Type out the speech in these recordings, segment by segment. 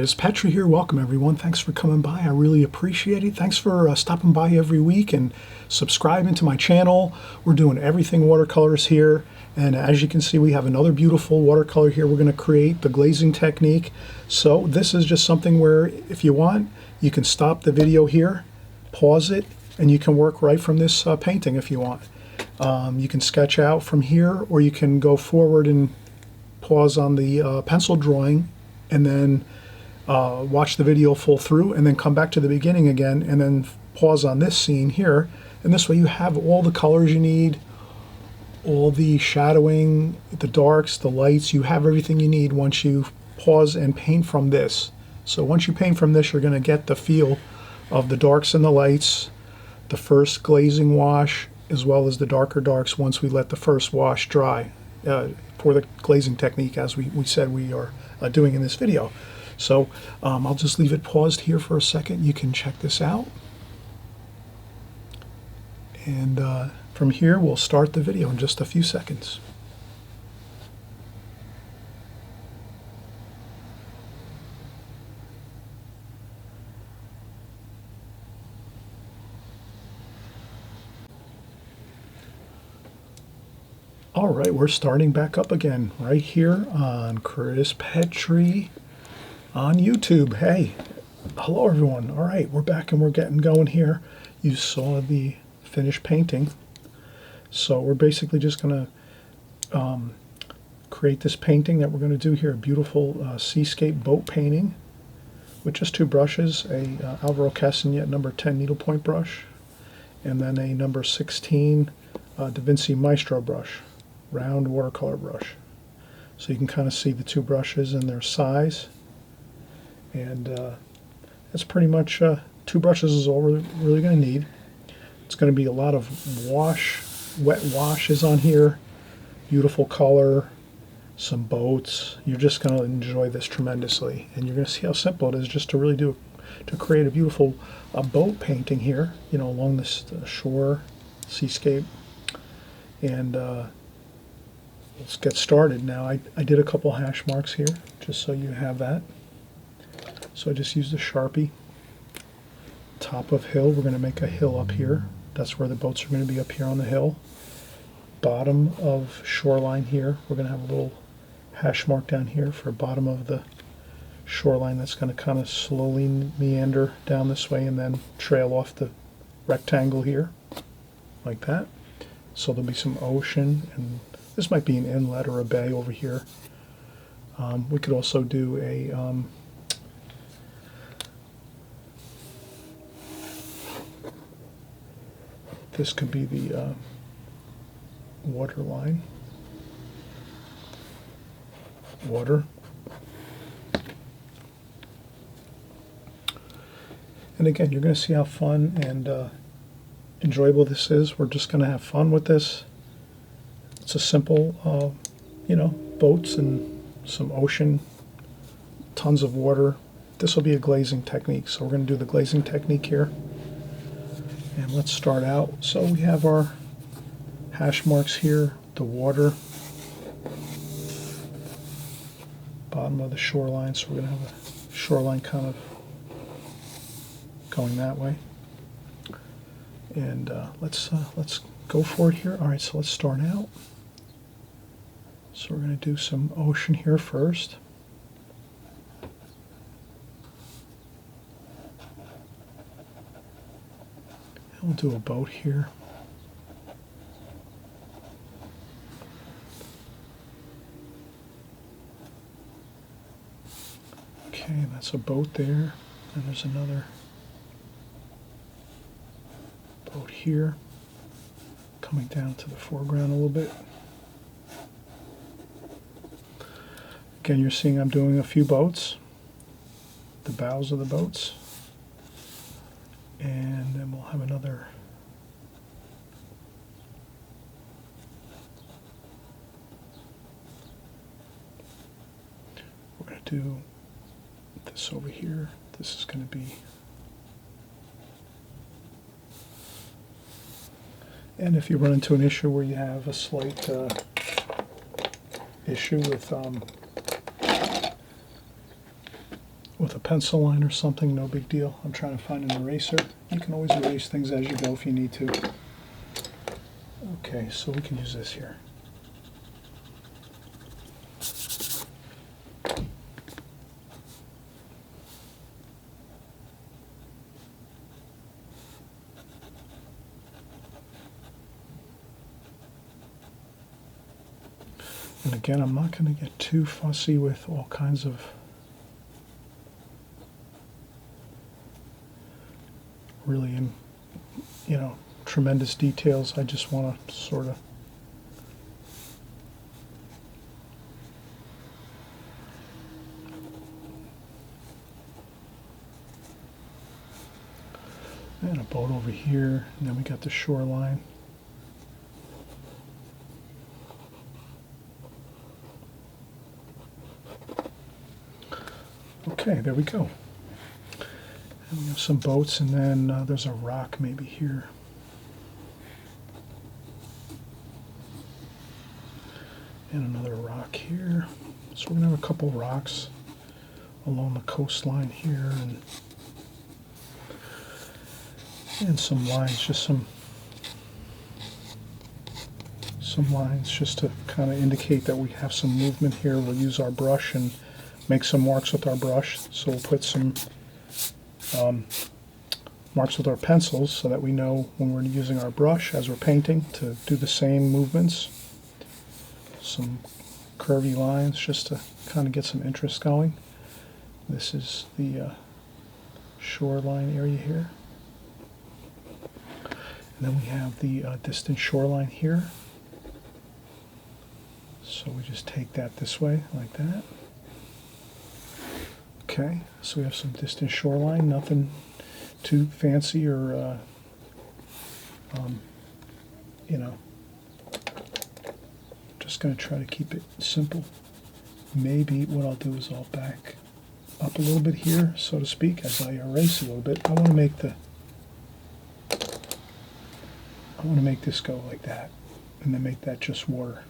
Chris Petri here. Welcome everyone. Thanks for coming by. I really appreciate it. Thanks for stopping by every week and subscribing to my channel. We're doing everything watercolors here. And as you can see, we have another beautiful watercolor here. We're going to create the glazing technique. So this is just something where if you want, you can stop the video here, pause it, and you can work right from this painting if you want. You can sketch out from here, or you can go forward and pause on the pencil drawing and then watch the video full through and then come back to the beginning again and then pause on this scene here. And this way you have all the colors you need, all the shadowing, the darks, the lights. You have everything you need once you pause and paint from this. So once you paint from this, you're going to get the feel of the darks and the lights, the first glazing wash, as well as the darker darks once we let the first wash dry for the glazing technique, as we said we are doing in this video. So I'll just leave it paused here for a second. You can check this out. And from here, we'll start the video in just a few seconds. All right, we're starting back up again right here on Chris Petri on YouTube. Hey, hello everyone. All right, we're back and we're getting going here. You saw the finished painting. So we're basically just going to create this painting that we're going to do here, a beautiful seascape boat painting with just two brushes, a Alvaro Castanet number 10 needlepoint brush, and then a number 16 Da Vinci Maestro brush, round watercolor brush. So you can kind of see the two brushes and their size. And that's pretty much two brushes is all we're really going to need. It's going to be a lot of wet washes on here, beautiful color, some boats. You're just going to enjoy this tremendously, and you're going to see how simple it is just to really to create a beautiful boat painting here, you know, along this shore, seascape. And let's get started now. I did a couple hash marks here just so you have that. So I just used a Sharpie. Top of hill, we're going to make a hill up here. That's where the boats are going to be, up here on the hill. Bottom of shoreline here, we're going to have a little hash mark down here for bottom of the shoreline. That's going to kind of slowly meander down this way and then trail off the rectangle here, like that. So there'll be some ocean, and this might be an inlet or a bay over here. We could also do a this could be the water line. Water. And again, you're going to see how fun and enjoyable this is. We're just going to have fun with this. It's a simple, you know, boats and some ocean, tons of water. This will be a glazing technique. So we're going to do the glazing technique here. And let's start out. So we have our hash marks here, the water, bottom of the shoreline. So we're going to have a shoreline kind of going that way. And let's go for it here. All right, so let's start out. So we're going to do some ocean here first. We'll do a boat here. Okay, that's a boat there. And there's another boat here, coming down to the foreground a little bit. Again, you're seeing I'm doing a few boats, the bows of the boats. And then we'll have another we're going to do this over here. This is going to be, and if you run into an issue where you have a slight issue with a pencil line or something, no big deal. I'm trying to find an eraser. You can always erase things as you go if you need to. Okay, so we can use this here. And again, I'm not going to get too fussy with all kinds of really, tremendous details. I just want to sort of and a boat over here, and then we got the shoreline. Okay, there we go. And we have some boats, and then there's a rock maybe here. And another rock here. So we're going to have a couple rocks along the coastline here, and some lines, just some lines just to kind of indicate that we have some movement here. We'll use our brush and make some marks with our brush. So we'll put some marks with our pencils so that we know when we're using our brush as we're painting to do the same movements. Some curvy lines just to kind of get some interest going. This is the shoreline area here. And then we have the distant shoreline here. So we just take that this way, like that. Okay, so we have some distant shoreline, nothing too fancy or, just going to try to keep it simple. Maybe what I'll do is I'll back up a little bit here, so to speak, as I erase a little bit. I want to make this go like that, and then make that just water.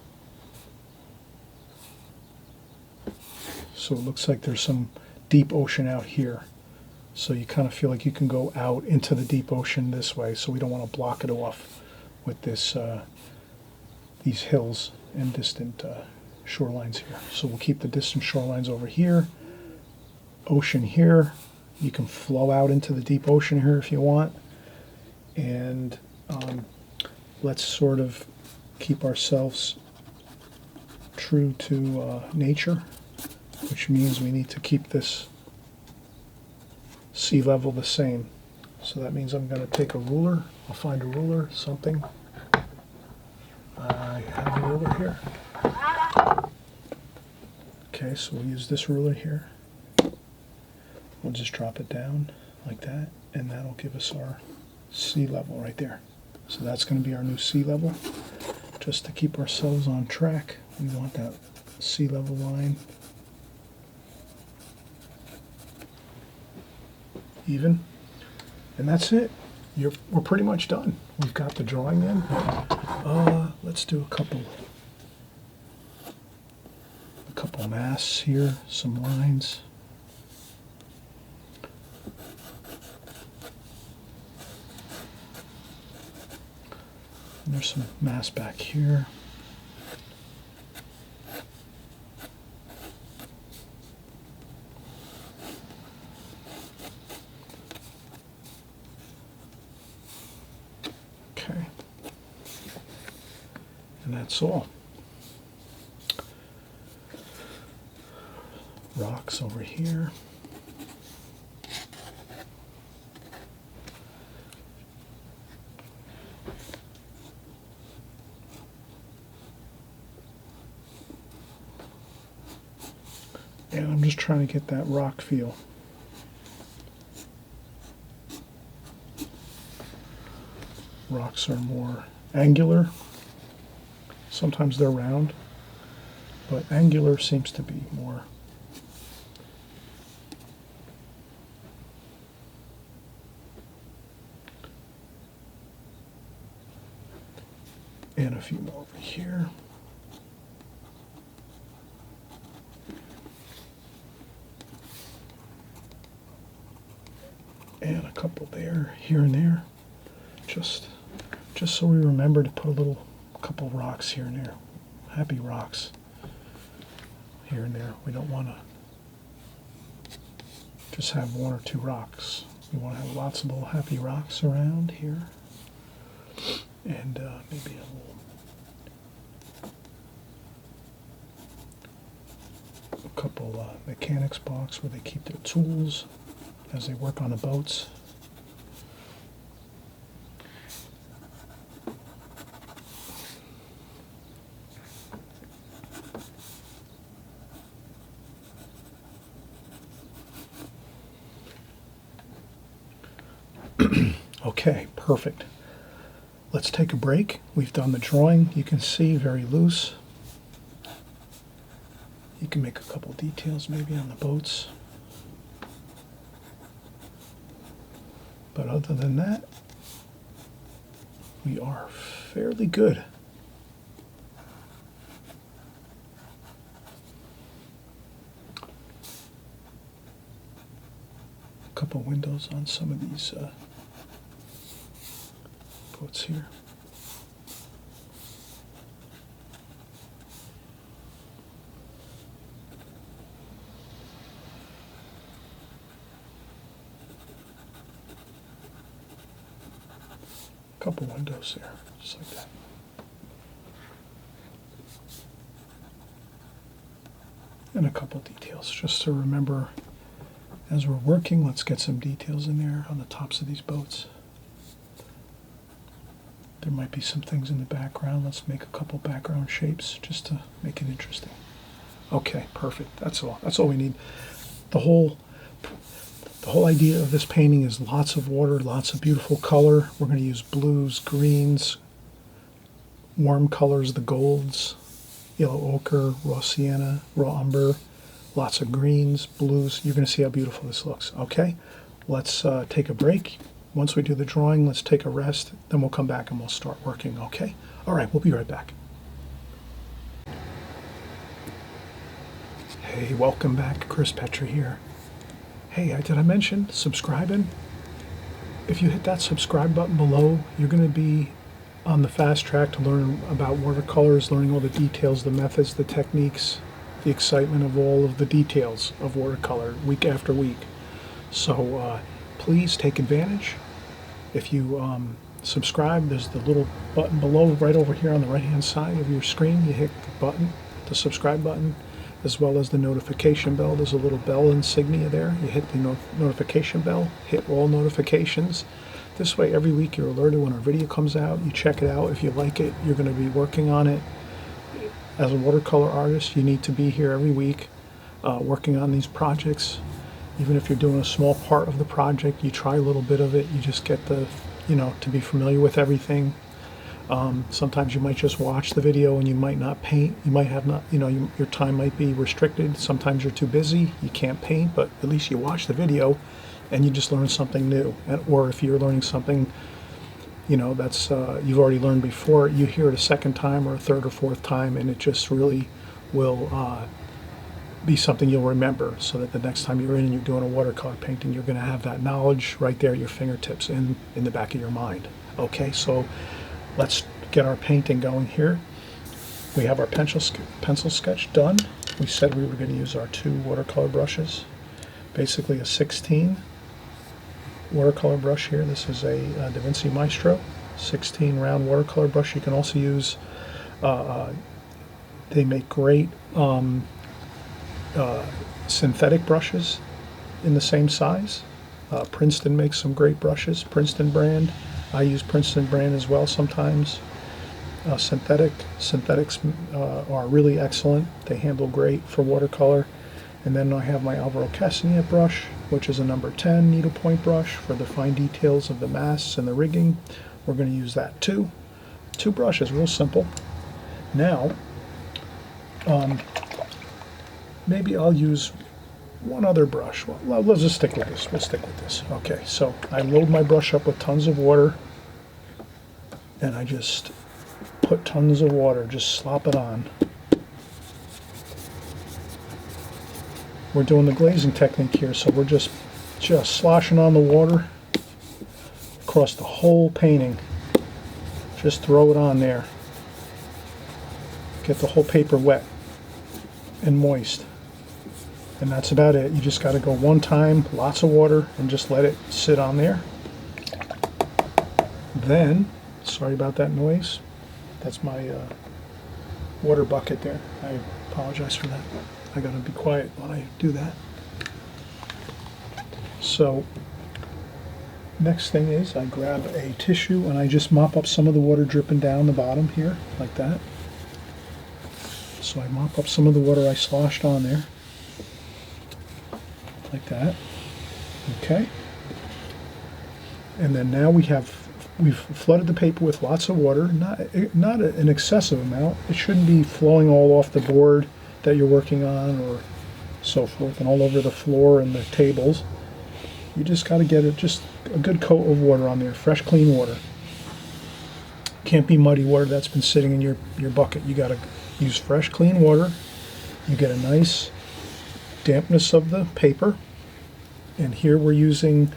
So it looks like there's some deep ocean out here. So you kind of feel like you can go out into the deep ocean this way, so we don't want to block it off with this these hills and distant shorelines here. So we'll keep the distant shorelines over here, ocean here. You can flow out into the deep ocean here if you want. And let's sort of keep ourselves true to nature, which means we need to keep this sea level the same. So that means I'm going to take a ruler. I'll find a ruler, something. I have a ruler here. Okay, so we'll use this ruler here. We'll just drop it down like that, and that'll give us our sea level right there. So that's going to be our new sea level. Just to keep ourselves on track, we want that sea level line even. And that's it. We're pretty much done. We've got the drawing in. Let's do a couple masks here, some lines. And there's some masks back here. Okay. And that's all. Rocks over here. And I'm just trying to get that rock feel. Rocks are more angular. Sometimes they're round, but angular seems to be more. And a few more over here. here and there, just so we remember to put a couple rocks here and there, happy rocks here and there. We don't want to just have one or two rocks. We want to have lots of little happy rocks around here, and maybe a couple mechanics box where they keep their tools as they work on the boats. Okay, perfect. Let's take a break. We've done the drawing. You can see very loose. You can make a couple details maybe on the boats. But other than that, we are fairly good. A couple windows on some of these boats here. Couple windows there, just like that. And a couple details, just to remember as we're working. Let's get some details in there on the tops of these boats. There might be some things in the background. Let's make a couple background shapes just to make it interesting. Okay, perfect. That's all. That's all we need. The whole idea of this painting is lots of water, lots of beautiful color. We're going to use blues, greens, warm colors, the golds, yellow ochre, raw sienna, raw umber, lots of greens, blues. You're going to see how beautiful this looks. Okay, let's take a break. Once we do the drawing, let's take a rest. Then we'll come back and we'll start working, okay? All right, we'll be right back. Hey, welcome back. Chris Petri here. Hey, did I mention subscribing? If you hit that subscribe button below, you're going to be on the fast track to learn about watercolors, learning all the details, the methods, the techniques, the excitement of all of the details of watercolor week after week. So please take advantage. If you subscribe, there's the little button below right over here on the right hand side of your screen. You hit the button, the subscribe button, as well as the notification bell. There's a little bell insignia there. You hit the notification bell, hit all notifications. This way every week you're alerted when our video comes out. You check it out. If you like it, you're going to be working on it. As a watercolor artist, you need to be here every week working on these projects. Even if you're doing a small part of the project, you try a little bit of it. You just get to be familiar with everything. Sometimes you might just watch the video and you might not paint. You might have not, your time might be restricted. Sometimes you're too busy, you can't paint, but at least you watch the video and you just learn something new. Or if you're learning something, that's you've already learned before, you hear it a second time or a third or fourth time, and it just really will be something you'll remember, so that the next time you're in and you're doing a watercolor painting, you're going to have that knowledge right there at your fingertips in the back of your mind. Okay, so let's get our painting going here. We have our pencil sketch done. We said we were going to use our 2 watercolor brushes, basically a 16 watercolor brush here. This is a Da Vinci Maestro 16 round watercolor brush. You can also use, they make great synthetic brushes in the same size. Princeton makes some great brushes, Princeton brand. I use Princeton brand as well sometimes. Synthetics are really excellent. They handle great for watercolor. And then I have my Alvaro Castanet brush, which is a number 10 needlepoint brush for the fine details of the masts and the rigging. We're going to use that too. 2 brushes, real simple. Now, maybe I'll use one other brush. Well, let's just stick with this. We'll stick with this. Okay, so I load my brush up with tons of water, and I just put tons of water, just slop it on. We're doing the glazing technique here, so we're just sloshing on the water, across the whole painting. Just throw it on there. Get the whole paper wet and moist. And that's about it. You just got to go one time, lots of water, and just let it sit on there. Then, sorry about that noise. That's my water bucket there. I apologize for that. I got to be quiet when I do that. So, next thing is I grab a tissue and I just mop up some of the water dripping down the bottom here, like that. So I mop up some of the water I sloshed on there, like that. Okay. And then now we've flooded the paper with lots of water, not an excessive amount. It shouldn't be flowing all off the board that you're working on or so forth and all over the floor and the tables. You just got to get it just a good coat of water on there, fresh, clean water. Can't be muddy water that's been sitting in your bucket. You got to use fresh, clean water. You get a nice dampness of the paper. And here we're using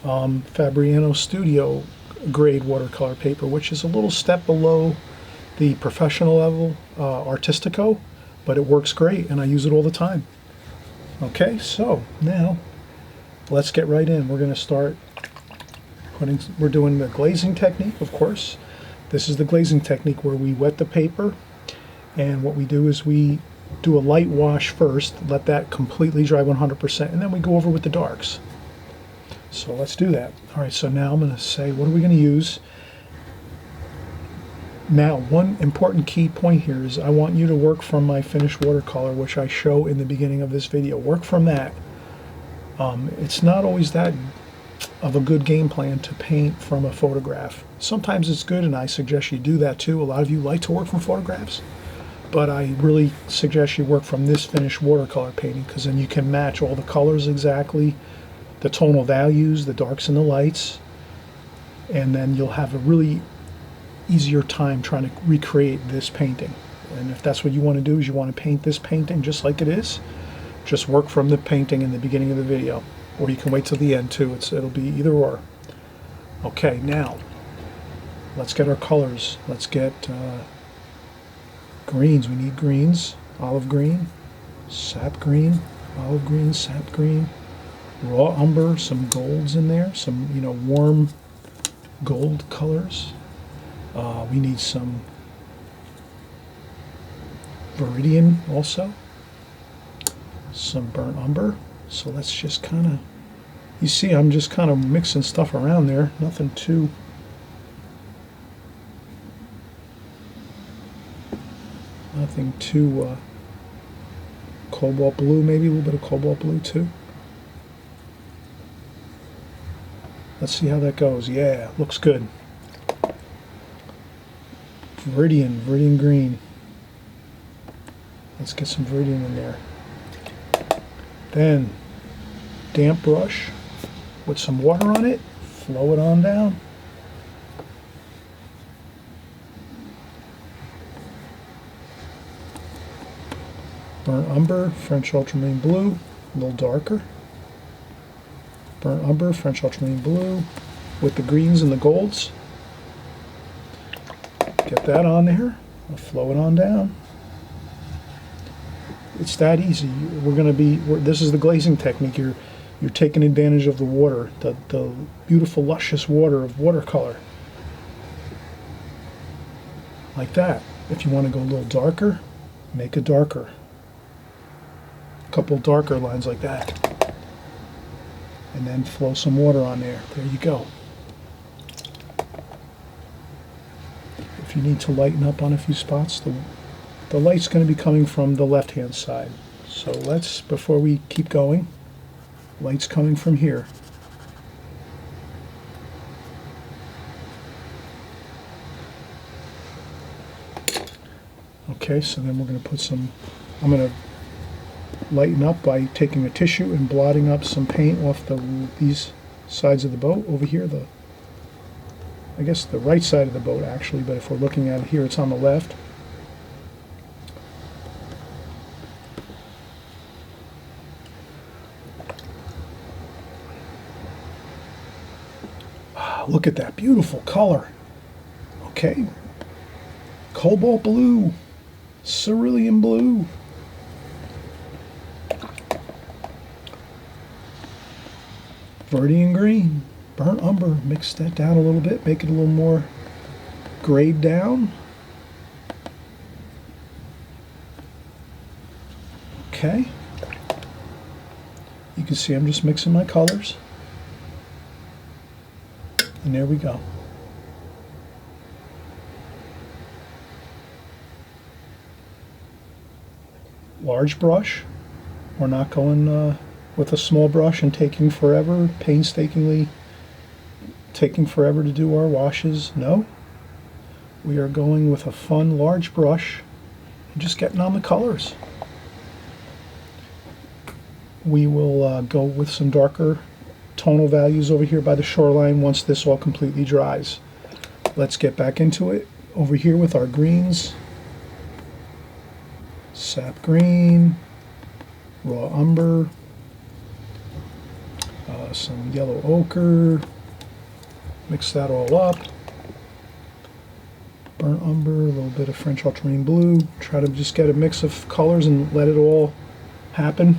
Fabriano Studio grade watercolor paper, which is a little step below the professional level Artistico, but it works great, and I use it all the time. Okay, so now let's get right in. We're going to start we're doing the glazing technique, of course. This is the glazing technique where we wet the paper, and what we do is we do a light wash first, let that completely dry 100%, and then we go over with the darks. So let's do that. All right, so now I'm going to say, what are we going to use? Now, one important key point here is I want you to work from my finished watercolor, which I show in the beginning of this video. Work from that. It's not always that of a good game plan to paint from a photograph. Sometimes it's good, and I suggest you do that too. A lot of you like to work from photographs, but I really suggest you work from this finished watercolor painting, because then you can match all the colors exactly, the tonal values, the darks and the lights, and then you'll have a really easier time trying to recreate this painting. And if that's what you want to do, is you want to paint this painting just like it is, just work from the painting in the beginning of the video, or you can wait till the end too. It'll be either or. Okay, now let's get our colors. Let's get greens. We need greens. Olive green, sap green, olive green, sap green, raw umber, some golds in there, some warm gold colors. We need some viridian also, some burnt umber. So let's just kind of, you see I'm just kind of mixing stuff around there, nothing too cobalt blue, maybe a little bit of cobalt blue too. Let's see how that goes. Yeah, looks good. Viridian green. Let's get some viridian in there. Then damp brush with some water on it, flow it on down. Burnt umber, French ultramarine blue, a little darker. Burnt umber, French ultramarine blue with the greens and the golds. Get that on there, I'll flow it on down. It's that easy. This is the glazing technique. You're taking advantage of the water, the beautiful, luscious water of watercolor. Like that. If you want to go a little darker, make it darker. A couple darker lines like that. And then flow some water on there. There you go. If you need to lighten up on a few spots, the light's going to be coming from the left-hand side. So let's, before we keep going, light's coming from here. Okay, so then we're going to put some, I'm going to lighten up by taking a tissue and blotting up some paint off these sides of the boat over here, I guess the right side of the boat actually, but if we're looking at it here, it's on the left. Look Look at that beautiful color. Okay. Cobalt blue. Cerulean blue. Verdian green. Burnt umber. Mix that down a little bit. Make it a little more grayed down. Okay. You can see I'm just mixing my colors. And there we go. Large brush. We're not going with a small brush and taking forever, painstakingly taking forever to do our washes. No. We are going with a fun large brush and just getting on the colors. We will go with some darker tonal values over here by the shoreline once this all completely dries. Let's get back into it over here with our greens. Sap green, raw umber, some yellow ochre, mix that all up. Burnt umber, a little bit of French ultramarine blue. Try to just get a mix of colors and let it all happen.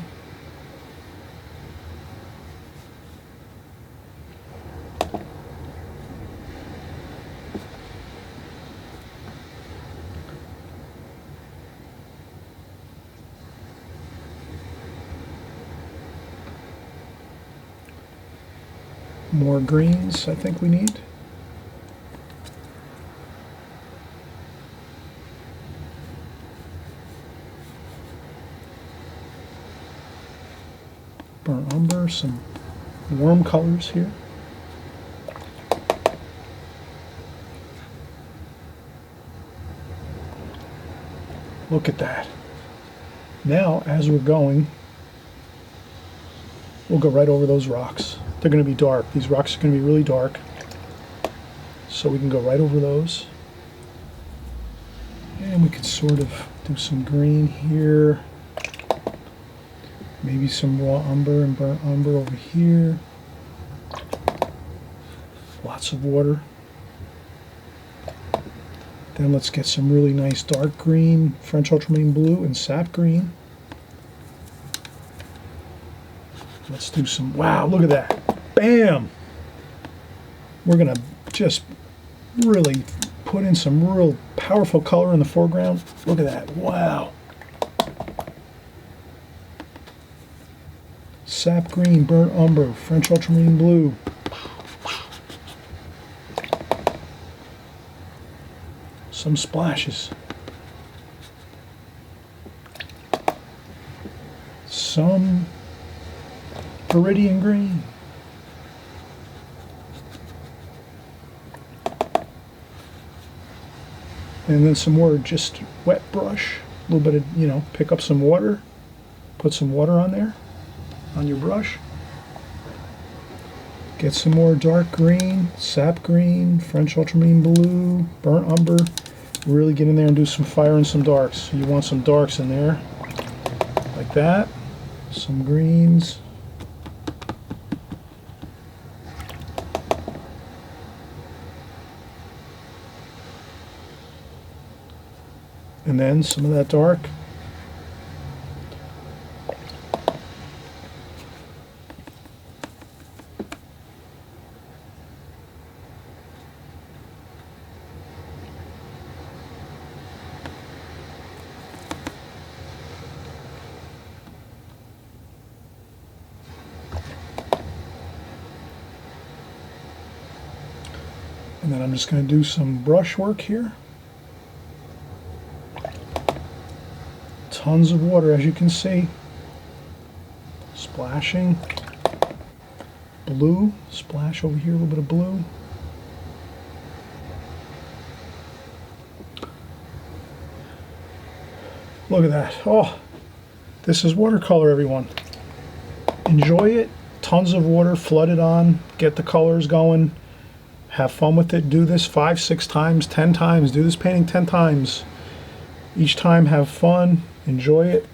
More greens I think we need. Burnt umber, some warm colors here. Look at that. Now, as we're going, we'll go right over those rocks. They're going to be dark. These rocks are going to be really dark. So we can go right over those. And we could sort of do some green here. Maybe some raw umber and burnt umber over here. Lots of water. Then let's get some really nice dark green, French ultramarine blue and sap green. Let's do some, wow, look at that. Bam! We're going to just really put in some real powerful color in the foreground. Look at that, wow. Sap green, burnt umber, French ultramarine blue. Some splashes. Some Viridian green. And then some more just wet brush. A little bit of, you know, pick up some water. Put some water on there, on your brush. Get some more dark green, sap green, French ultramarine blue, burnt umber. Really get in there and do some fire and some darks. You want some darks in there, like that. Some greens. And then some of that dark. And then I'm just going to do some brush work here. Tons of water, as you can see. Splashing. Blue. Splash over here, a little bit of blue. Look at that. Oh, this is watercolor, everyone. Enjoy it. Tons of water, flood it on, get the colors going. Have fun with it. Do this 5, 6 times, 10 times. Do this painting 10 times. Each time have fun. Enjoy it.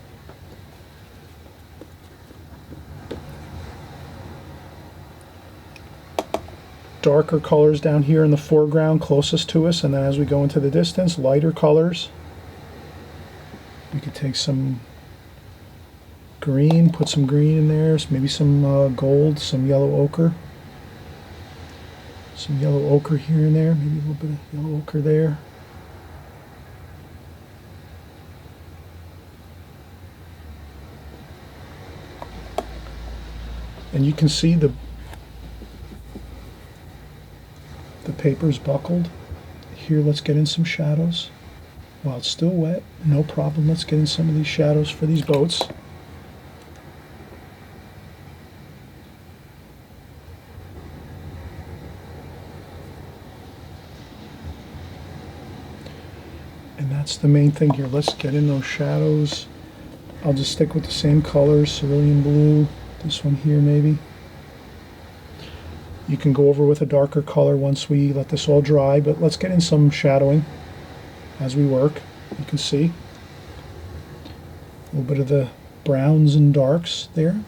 darker colors down here in the foreground closest to us, and then as we go into the distance, lighter colors. We could take some green, put some green in there, maybe some gold, some yellow ochre. Some yellow ochre here and there, maybe a little bit of yellow ochre there. And you can see the paper's buckled. Here, let's get in some shadows. While it's still wet, no problem. Let's get in some of these shadows for these boats. And that's the main thing here. Let's get in those shadows. I'll just stick with the same colors, cerulean blue. This one here maybe. You can go over with a darker color once we let this all dry, but let's get in some shadowing as we work. You can see a little bit of the browns and darks there.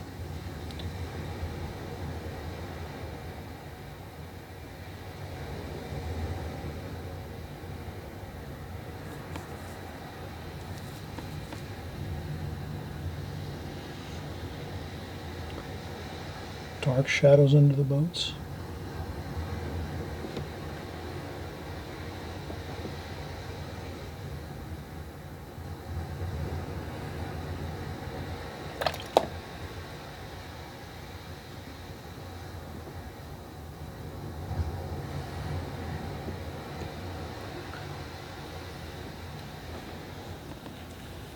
Dark shadows under the boats.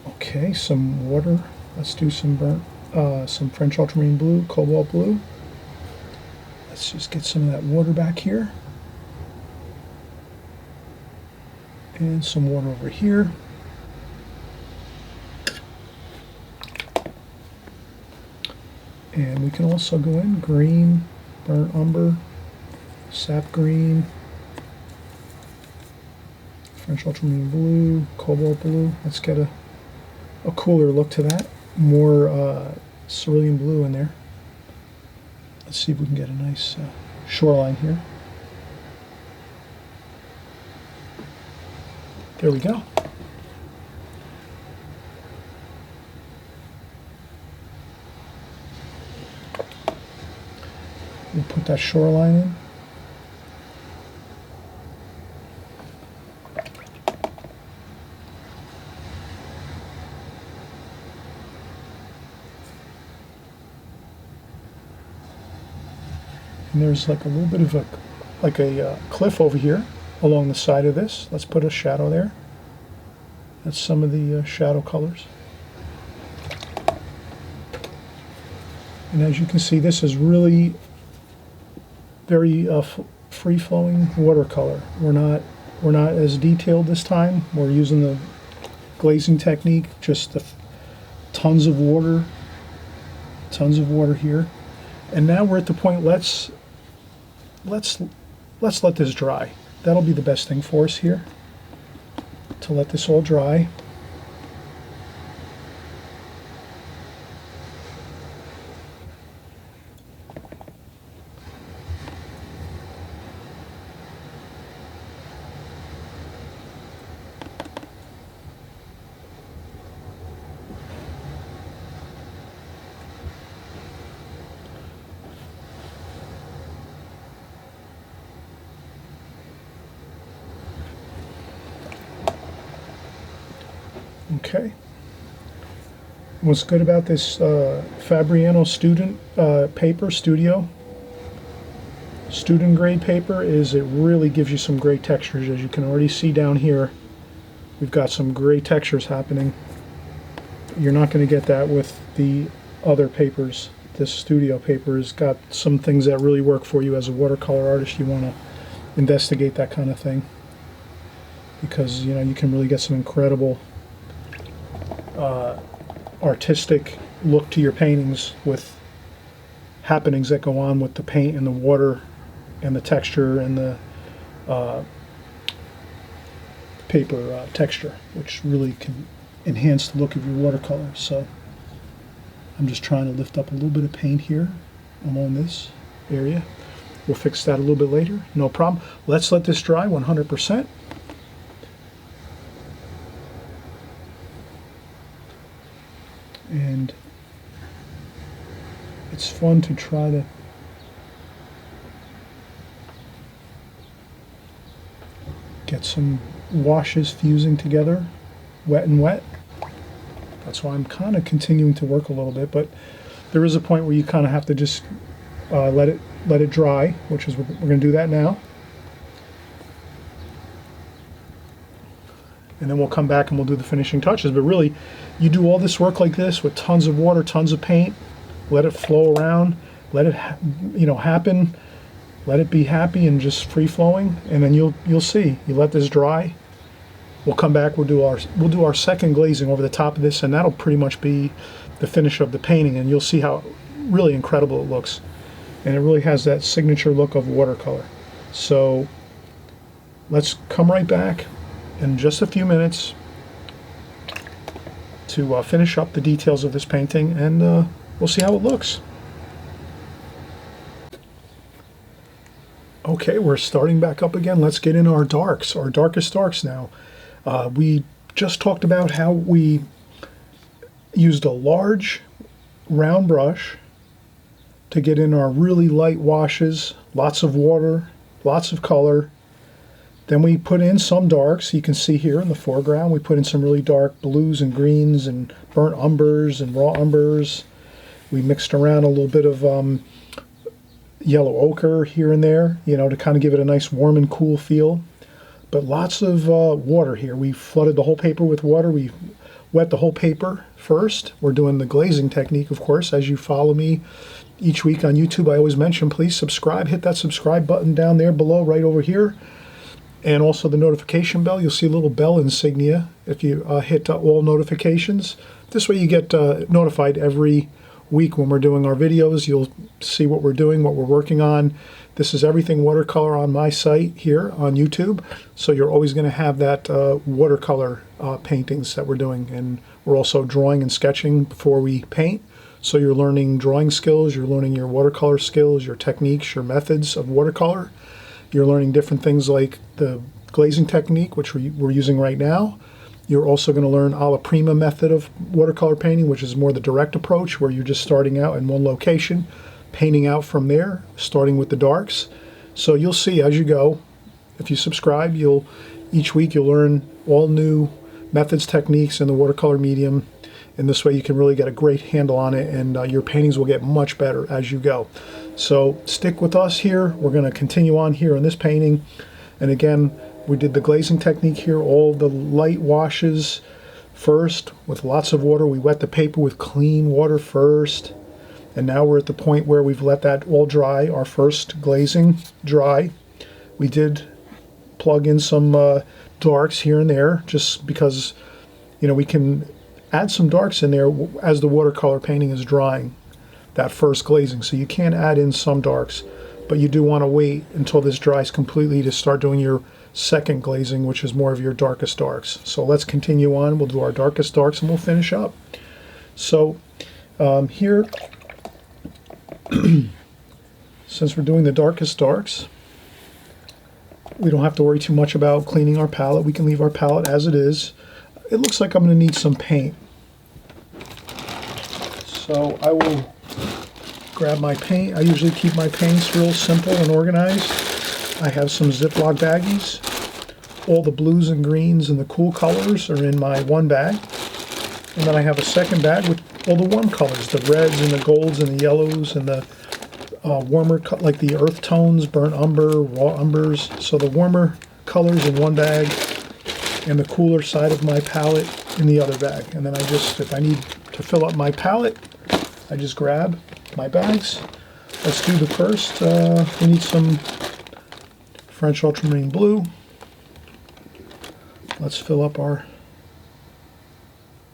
Okay, some water. Let's do some some French ultramarine blue, cobalt blue. Let's just get some of that water back here. And some water over here. And we can also go in green, burnt umber, sap green, French ultramarine blue, cobalt blue. Let's get a cooler look to that. More cerulean blue in there. Let's see if we can get a nice shoreline here. There we go. We'll put that shoreline in. And there's like a little bit of a cliff over here along the side of this. Let's put a shadow there. That's some of the shadow colors. And as you can see, this is really very free-flowing watercolor. We're not as detailed this time. We're using the glazing technique, just tons of water here. And now we're at the point, let's let this dry. That'll be the best thing for us here, to let this all dry. Okay. What's good about this Fabriano student student grade paper is it really gives you some great textures. As you can already see down here, we've got some great textures happening. You're not going to get that with the other papers. This studio paper has got some things that really work for you as a watercolor artist. You want to investigate that kind of thing, because you can really get some incredible artistic look to your paintings with happenings that go on with the paint and the water and the texture and the paper texture, which really can enhance the look of your watercolor. So I'm just trying to lift up a little bit of paint here along this area. We'll fix that a little bit later, no problem. Let's let this dry 100%. And it's fun to try to get some washes fusing together, wet and wet. That's why I'm kind of continuing to work a little bit, but there is a point where you kind of have to just let it dry, which is we're going to do that now. And then we'll come back and we'll do the finishing touches. But really, you do all this work like this with tons of water, tons of paint, let it flow around, let it happen, let it be happy and just free flowing, and then you'll see. You let this dry. We'll come back. We'll do our second glazing over the top of this, and that'll pretty much be the finish of the painting. And you'll see how really incredible it looks, and it really has that signature look of watercolor. So let's come right back in just a few minutes to finish up the details of this painting, and we'll see how it looks. Okay, we're starting back up again. Let's get in our darks, our darkest darks now. We just talked about how we used a large round brush to get in our really light washes, lots of water, lots of color. Then we put in some darks. You can see here in the foreground, we put in some really dark blues and greens and burnt umbers and raw umbers. We mixed around a little bit of yellow ochre here and there, to kind of give it a nice warm and cool feel. But lots of water here. We flooded the whole paper with water. We wet the whole paper first. We're doing the glazing technique, of course. As you follow me each week on YouTube, I always mention, please subscribe. Hit that subscribe button down there below, right over here. And also the notification bell. You'll see a little bell insignia if you hit all notifications. This way you get notified every week when we're doing our videos. You'll see what we're doing, what we're working on. This is everything watercolor on my site here on YouTube. So you're always going to have that watercolor paintings that we're doing. And we're also drawing and sketching before we paint. So you're learning drawing skills, you're learning your watercolor skills, your techniques, your methods of watercolor. You're learning different things like the glazing technique, which we're using right now. You're also going to learn alla prima method of watercolor painting, which is more the direct approach, where you're just starting out in one location, painting out from there, starting with the darks. So you'll see as you go. If you subscribe, each week you'll learn all new methods, techniques in the watercolor medium. And this way you can really get a great handle on it, and your paintings will get much better as you go. So stick with us here. We're going to continue on here on this painting. And again, we did the glazing technique here, all the light washes first with lots of water. We wet the paper with clean water first. And now we're at the point where we've let that all dry, our first glazing dry. We did plug in some darks here and there just because, we can add some darks in there as the watercolor painting is drying, that first glazing. So you can add in some darks, but you do want to wait until this dries completely to start doing your second glazing, which is more of your darkest darks. So let's continue on. We'll do our darkest darks and we'll finish up. So here, since we're doing the darkest darks, we don't have to worry too much about cleaning our palette. We can leave our palette as it is. It looks like I'm going to need some paint. So I will grab my paint. I usually keep my paints real simple and organized. I have some Ziploc baggies. All the blues and greens and the cool colors are in my one bag. And then I have a second bag with all the warm colors, the reds and the golds and the yellows and the warmer, like the earth tones, burnt umber, raw umbers. So the warmer colors in one bag, and the cooler side of my palette in the other bag. And then I just, if I need to fill up my palette, I just grab my bags. Let's do the first. We need some French ultramarine blue. Let's fill up our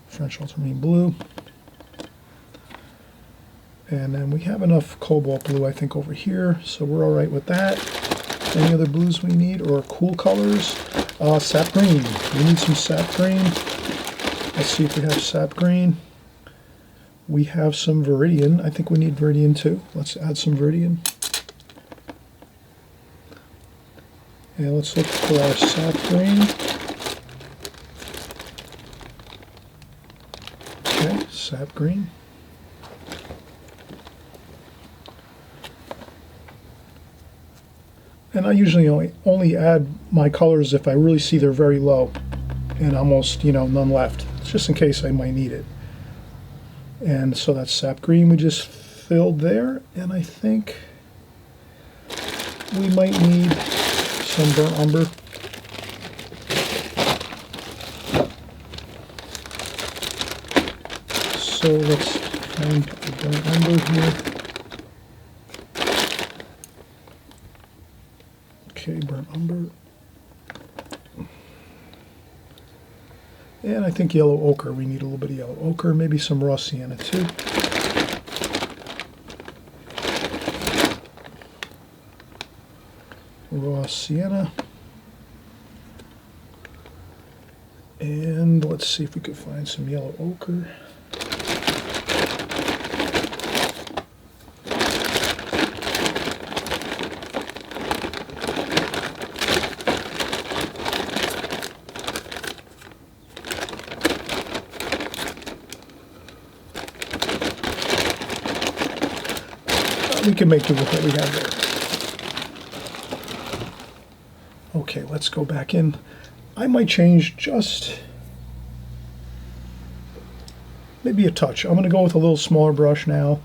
French ultramarine blue. And then we have enough cobalt blue, I think, over here, so we're all right with that. Any other blues we need, or cool colors? Sap green. We need some sap green. Let's see if we have sap green. We have some Viridian. I think we need Viridian too. Let's add some Viridian. And let's look for our sap green. Okay, sap green. And I usually only add my colors if I really see they're very low and almost, none left. It's just in case I might need it. And so that's sap green we just filled there, and I think we might need some burnt umber. So let's find the burnt umber here. Okay, burnt umber. And I think yellow ochre. We need a little bit of yellow ochre, maybe some raw sienna too. Raw sienna. And let's see if we could find some yellow ochre. We can make do with what we have there. Okay, let's go back in. I might change just maybe a touch. I'm going to go with a little smaller brush now.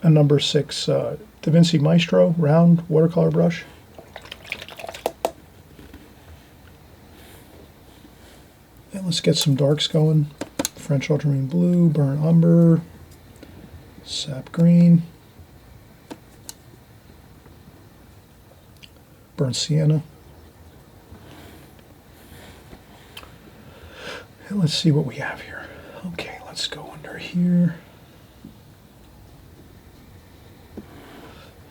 A number 6 Da Vinci Maestro round watercolor brush. And let's get some darks going. French ultramarine blue, burnt umber, sap green, burnt sienna. And let's see what we have here. Okay, let's go under here.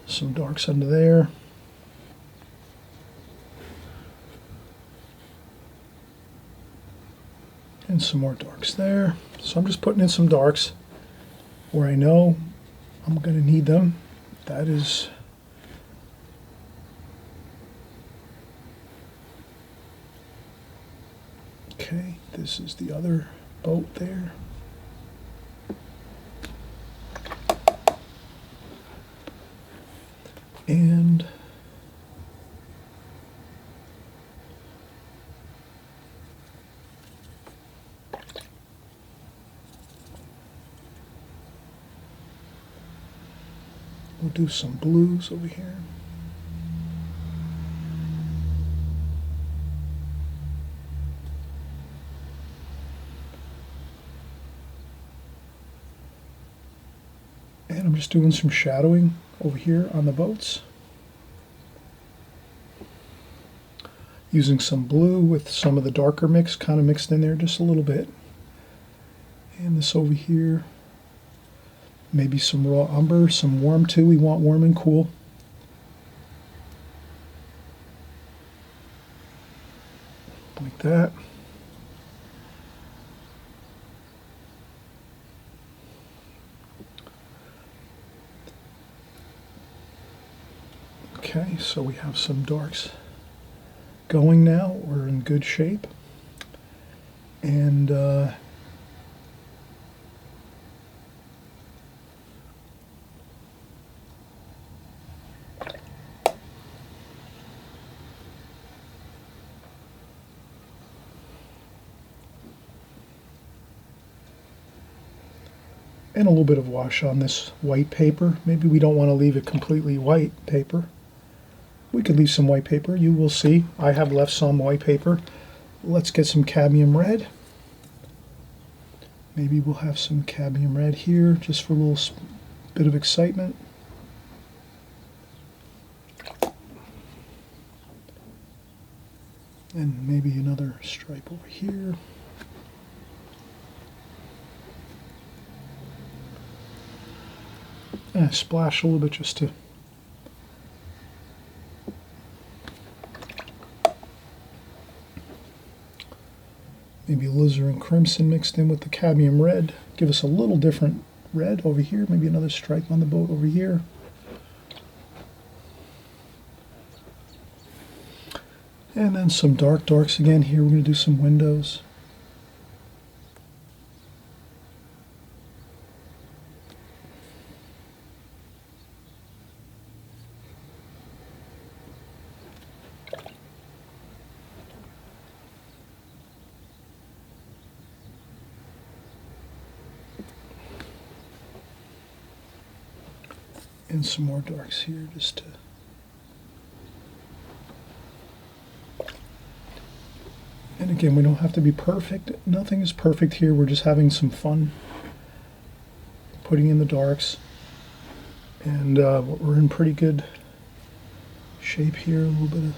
Some darks under there. And some more darks there. So I'm just putting in some darks where I know I'm going to need them. That is okay. This is the other boat there. And we'll do some blues over here. And I'm just doing some shadowing over here on the boats. Using some blue with some of the darker mix kind of mixed in there just a little bit. And this over here. Maybe some raw umber, some warm too. We want warm and cool. Like that. Okay, so we have some darks going now. We're in good shape. And a little bit of wash on this white paper. Maybe we don't want to leave it completely white paper. We could leave some white paper. You will see. I have left some white paper. Let's get some cadmium red. Maybe we'll have some cadmium red here just for a little bit of excitement. And maybe another stripe over here. And I splash a little bit just to maybe alizarin crimson mixed in with the cadmium red. Give us a little different red over here. Maybe another stripe on the boat over here. And then some darks again here. We're going to do some windows. And some more darks here just to... And again, we don't have to be perfect. Nothing is perfect here. We're just having some fun putting in the darks. And we're in pretty good shape here. A little bit of,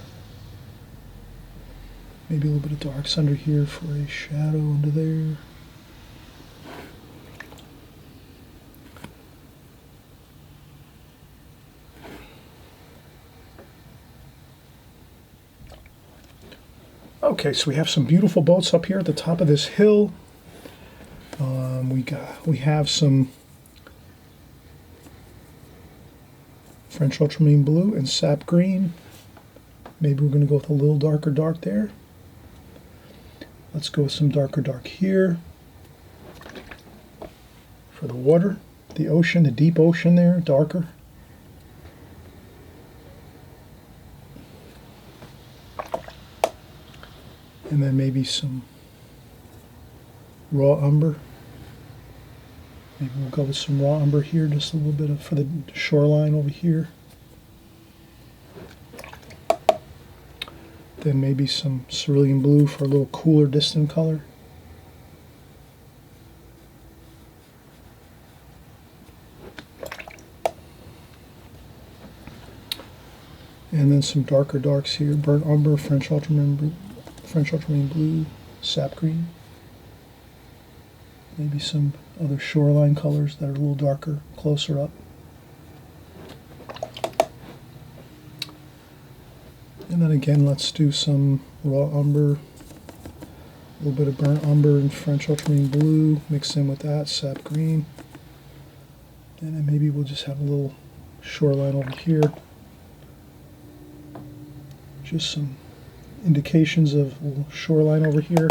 maybe a little bit of darks under here for a shadow under there. Okay, so we have some beautiful boats up here at the top of this hill. We have some French ultramarine blue and sap green. Maybe we're going to go with a little darker dark there. Let's go with some darker dark here for the water, the ocean, the deep ocean there, darker. And then maybe some raw umber. Maybe we'll go with some raw umber here, just a little bit of for the shoreline over here. Then maybe some cerulean blue for a little cooler, distant color. And then some darker darks here, burnt umber, French ultramarine blue, sap green. Maybe some other shoreline colors that are a little darker, closer up. And then again, let's do some raw umber, a little bit of burnt umber and French ultramarine blue, mix in with that, sap green. And then maybe we'll just have a little shoreline over here. Just some indications of a little shoreline over here.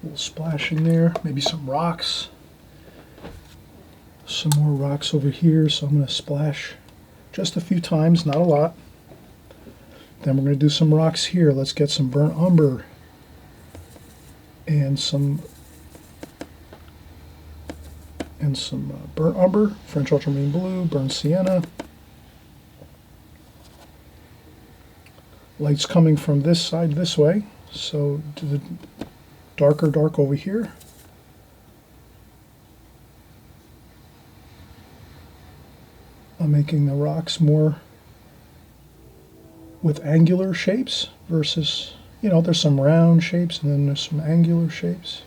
A little splashing there, maybe some rocks. Some more rocks over here, so I'm going to splash just a few times, not a lot. Then we're going to do some rocks here. Let's get some burnt umber and some burnt umber, French ultramarine blue, burnt sienna. Light's coming from this side this way, so do the darker dark over here. I'm making the rocks more with angular shapes versus, you know, there's some round shapes and then there's some angular shapes.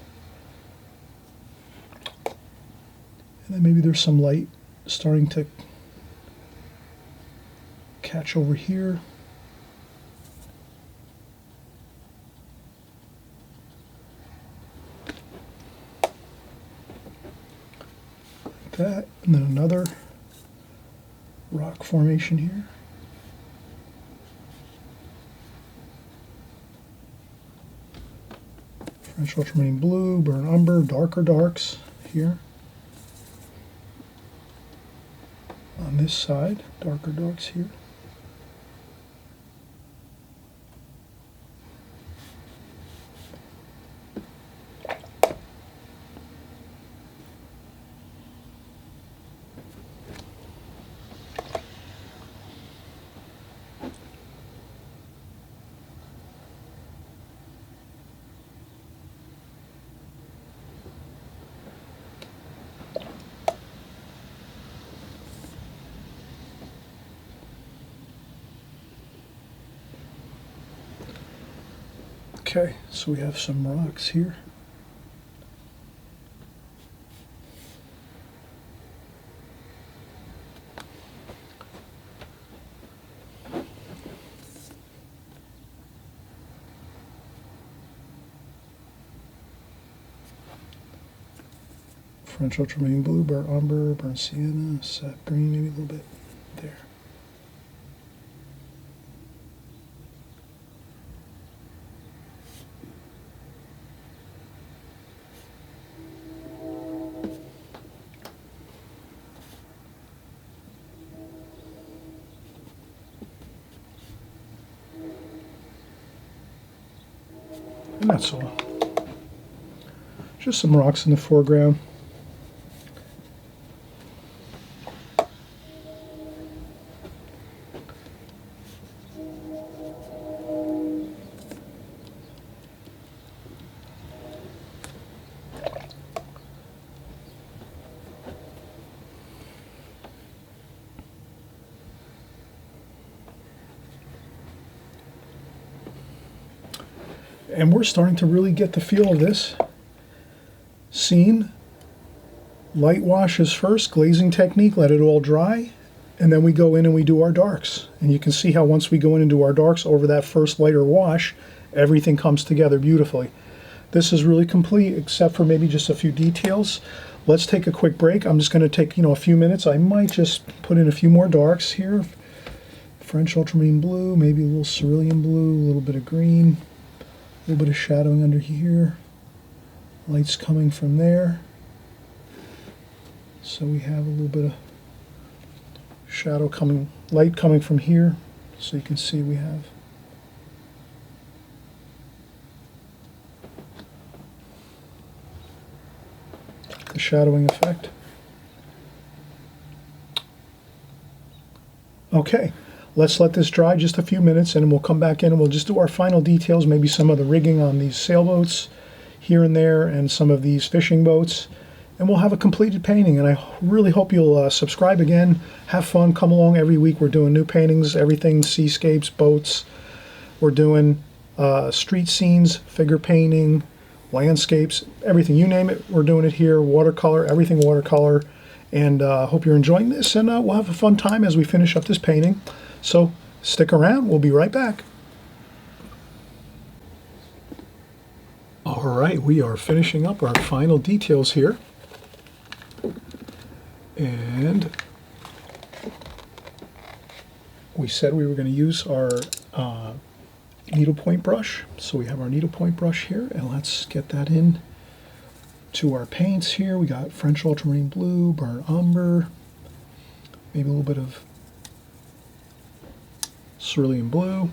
And then maybe there's some light starting to catch over here. Like that, and then another rock formation here. French ultramarine blue, burnt umber, darker darks here. On this side, darker darks here. Okay, so we have some rocks here. French ultramarine blue, burnt umber, burnt sienna, sap green, maybe a little bit there. And that's all. Just some rocks in the foreground. And we're starting to really get the feel of this scene. Light washes first, glazing technique, let it all dry, and then we go in and we do our darks. And you can see how once we go in and do our darks over that first lighter wash, everything comes together beautifully. This is really complete except for maybe just a few details. Let's take a quick break. I'm just going to take a few minutes. I might just put in a few more darks here. French ultramarine blue, maybe a little cerulean blue, a little bit of green. A little bit of shadowing under here, lights coming from there, so we have a little bit of shadow coming, light coming from here, so you can see we have the shadowing effect. Okay. Let's let this dry just a few minutes and we'll come back in and we'll just do our final details, maybe some of the rigging on these sailboats here and there and some of these fishing boats. And we'll have a completed painting. And I really hope you'll subscribe again, have fun, come along every week. We're doing new paintings, everything, seascapes, boats. We're doing street scenes, figure painting, landscapes, everything. You name it, we're doing it here. Watercolor, everything watercolor. And hope you're enjoying this and we'll have a fun time as we finish up this painting. So stick around, we'll be right back. All right, we are finishing up our final details here. And we said we were going to use our needlepoint brush. So we have our needlepoint brush here, and let's get that in to our paints here. We got French ultramarine blue, burnt umber, maybe a little bit of cerulean blue.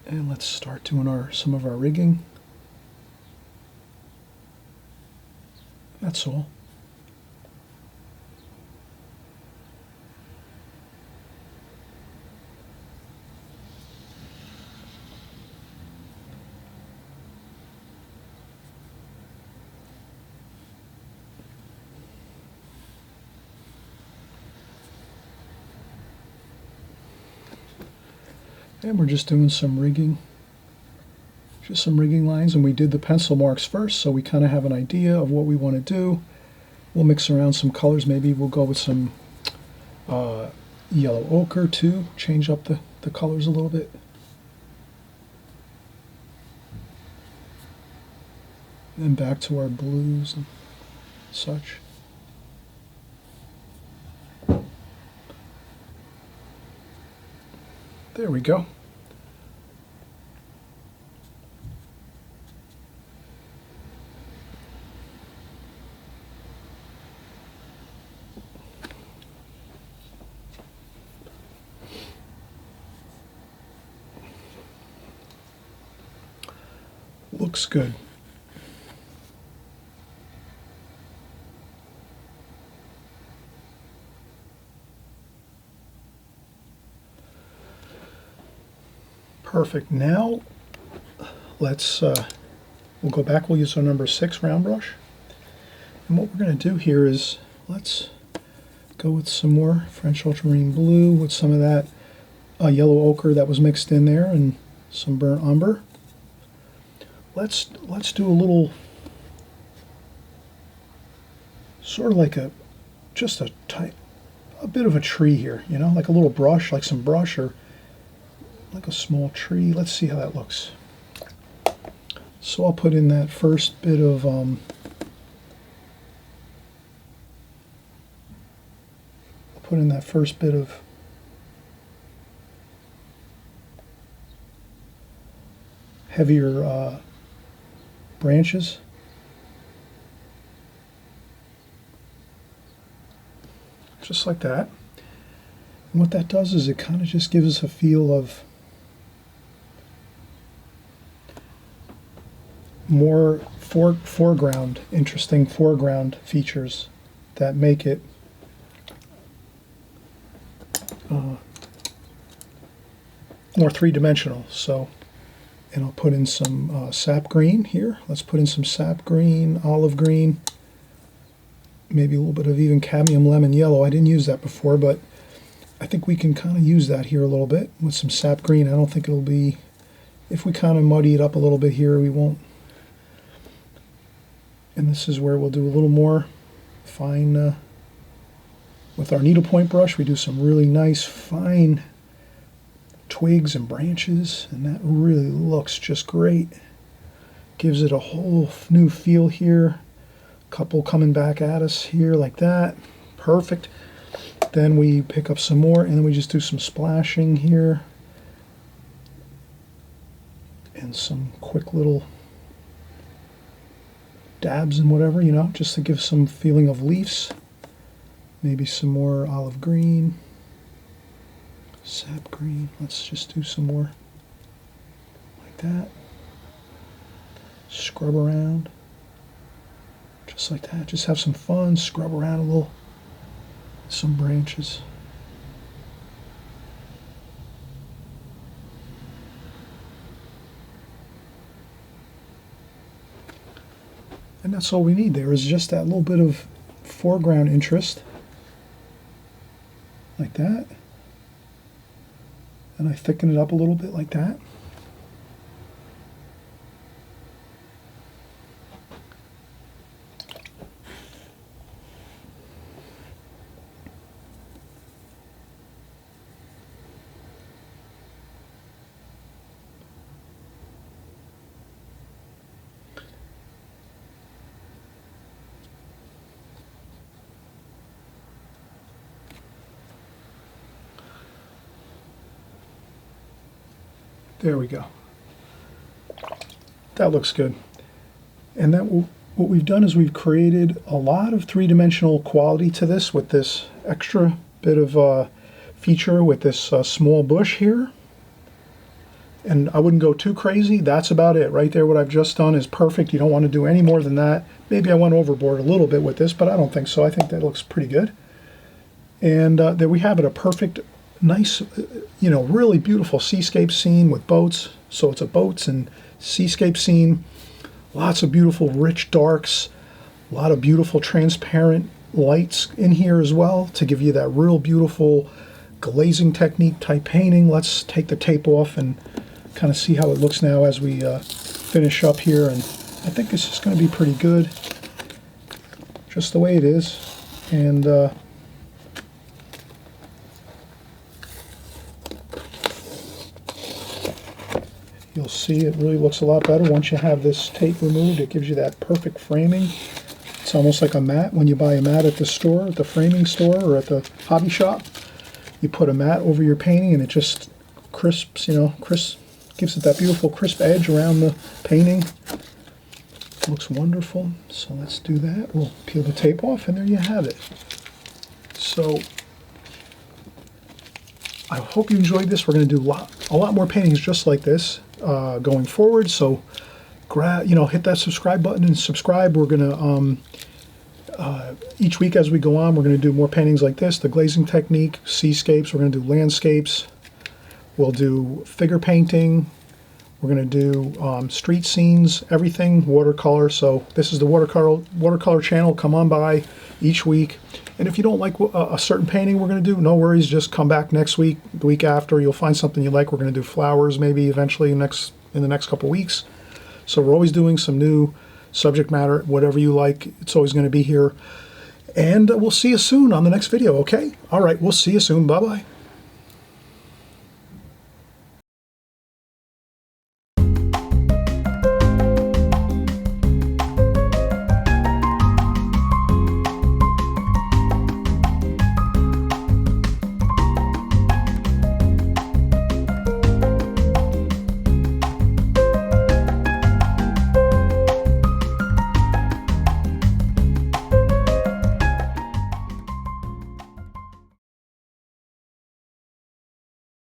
And let's start doing some of our rigging. That's all. And we're just doing some rigging, just some rigging lines, and we did the pencil marks first, so we kind of have an idea of what we want to do. We'll mix around some colors. Maybe we'll go with some yellow ochre too, change up the colors a little bit. And then back to our blues and such. There we go. Looks good. Perfect. Now let's we'll go back. We'll use our number 6 round brush, and what we're going to do here is let's go with some more French ultramarine blue with some of that yellow ochre that was mixed in there and some burnt umber. Let's do a little sort of like just a bit of a tree here, you know, like a little brush, like some brush or like a small tree. Let's see how that looks. So I'll put in that first bit of heavier branches. Just like that. And what that does is it kind of just gives us a feel of more foreground, interesting foreground features that make it more three-dimensional. So, and I'll put in some sap green here. Let's put in some sap green, olive green, maybe a little bit of even cadmium lemon yellow. I didn't use that before, but I think we can kind of use that here a little bit with some sap green. I don't think it'll be, if we kind of muddy it up a little bit here, we won't. And this is where we'll do a little more fine, with our needlepoint brush, we do some really nice fine twigs and branches, and that really looks just great. Gives it a whole new feel here. Couple coming back at us here like that. Perfect. Then we pick up some more, and then we just do some splashing here. And some quick little dabs and whatever, you know, just to give some feeling of leaves. Maybe some more olive green, sap green. Let's just do some more like that. Scrub around, just like that. Just have some fun, scrub around a little, some branches. And that's all we need there, is just that little bit of foreground interest, like that. And I thicken it up a little bit like that. There we go. That looks good. And that what we've done is we've created a lot of three-dimensional quality to this with this extra bit of feature with this small bush here. And I wouldn't go too crazy. That's about it right there. What I've just done is perfect. You don't want to do any more than that. Maybe I went overboard a little bit with this, but I don't think so. I think that looks pretty good. And there we have it, a perfect, nice, you know, really beautiful seascape scene with boats. So it's a boats and seascape scene. Lots of beautiful rich darks. A lot of beautiful transparent lights in here as well to give you that real beautiful glazing technique type painting. Let's take the tape off and kind of see how it looks now as we finish up here. And I think this is going to be pretty good, just the way it is. And you'll see it really looks a lot better once you have this tape removed. It gives you that perfect framing. It's almost like a mat. When you buy a mat at the store, at the framing store or at the hobby shop, you put a mat over your painting and it just crisps, you know, gives it that beautiful crisp edge around the painting. It looks wonderful. So let's do that. We'll peel the tape off and there you have it. So I hope you enjoyed this. We're going to do a lot more paintings just like this going forward. So hit that subscribe button and subscribe. We're going to each week as we go on, we're going to do more paintings like this, the glazing technique, seascapes. We're going to do landscapes. We'll do figure painting. We're going to do street scenes, everything watercolor. So this is the watercolor channel. Come on by each week. And if you don't like a certain painting we're going to do, no worries. Just come back next week, the week after. You'll find something you like. We're going to do flowers maybe eventually in the next couple weeks. So we're always doing some new subject matter, whatever you like. It's always going to be here. And we'll see you soon on the next video, okay? All right, we'll see you soon. Bye-bye.